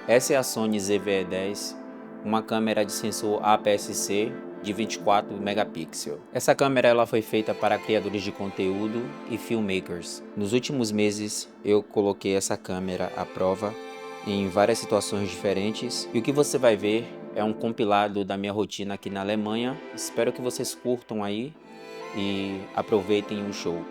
Essa é a Sony ZV-E10, uma câmera de sensor APS-C de 24 megapixels. Essa câmera ela foi feita para criadores de conteúdo e filmmakers. Nos últimos meses eu coloquei essa câmera à prova em várias situações diferentes e o que você vai ver é um compilado da minha rotina aqui na Alemanha. Espero que vocês curtam aí e aproveitem o show.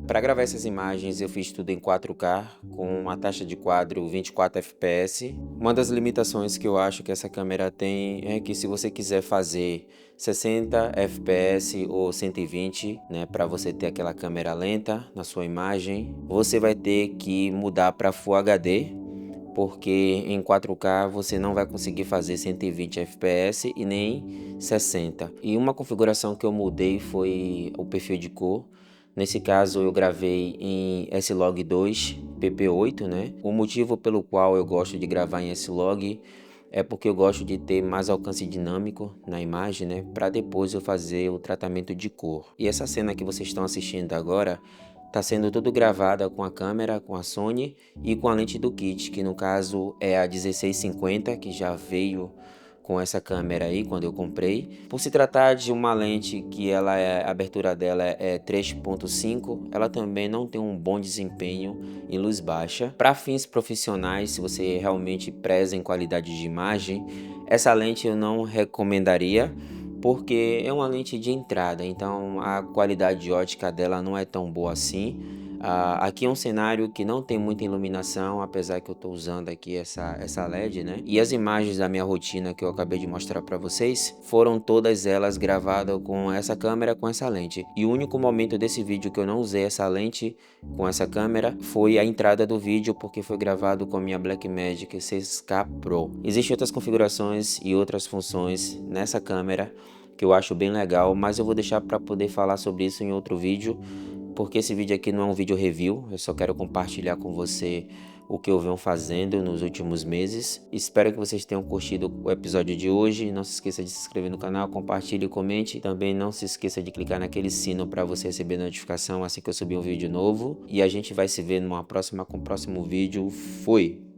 Para gravar essas imagens eu fiz tudo em 4K com uma taxa de quadro 24 fps. Uma das limitações que eu acho que essa câmera tem é que se você quiser fazer 60 fps ou 120, né, para você ter aquela câmera lenta na sua imagem, você vai ter que mudar para Full HD, porque em 4K você não vai conseguir fazer 120 fps e nem 60. E uma configuração que eu mudei foi o perfil de cor. Nesse caso eu gravei em S-Log2 PP8, né? O motivo pelo qual eu gosto de gravar em S-Log é porque eu gosto de ter mais alcance dinâmico na imagem, né? Para depois eu fazer o tratamento de cor. E essa cena que vocês estão assistindo agora está sendo tudo gravada com a câmera, com a Sony e com a lente do kit, que no caso é a 1650, que já veio com essa câmera aí quando eu comprei. Por se tratar de uma lente que a abertura dela é 3.5, ela também não tem um bom desempenho em luz baixa. Para fins profissionais, se você realmente preza em qualidade de imagem, essa lente eu não recomendaria, porque é uma lente de entrada, então a qualidade ótica dela não é tão boa assim. Aqui é um cenário que não tem muita iluminação, apesar que eu estou usando aqui essa LED, né? E as imagens da minha rotina que eu acabei de mostrar para vocês foram todas elas gravadas com essa câmera, com essa lente. E o único momento desse vídeo que eu não usei essa lente com essa câmera foi a entrada do vídeo, porque foi gravado com a minha Blackmagic 6K Pro. Existem outras configurações e outras funções nessa câmera que eu acho bem legal, mas eu vou deixar para poder falar sobre isso em outro vídeo, porque esse vídeo aqui não é um vídeo review, eu só quero compartilhar com você o que eu venho fazendo nos últimos meses. Espero que vocês tenham curtido o episódio de hoje. Não se esqueça de se inscrever no canal, compartilhe e comente. Também não se esqueça de clicar naquele sino para você receber notificação assim que eu subir um vídeo novo. E a gente vai se ver numa próxima com o próximo vídeo. Fui!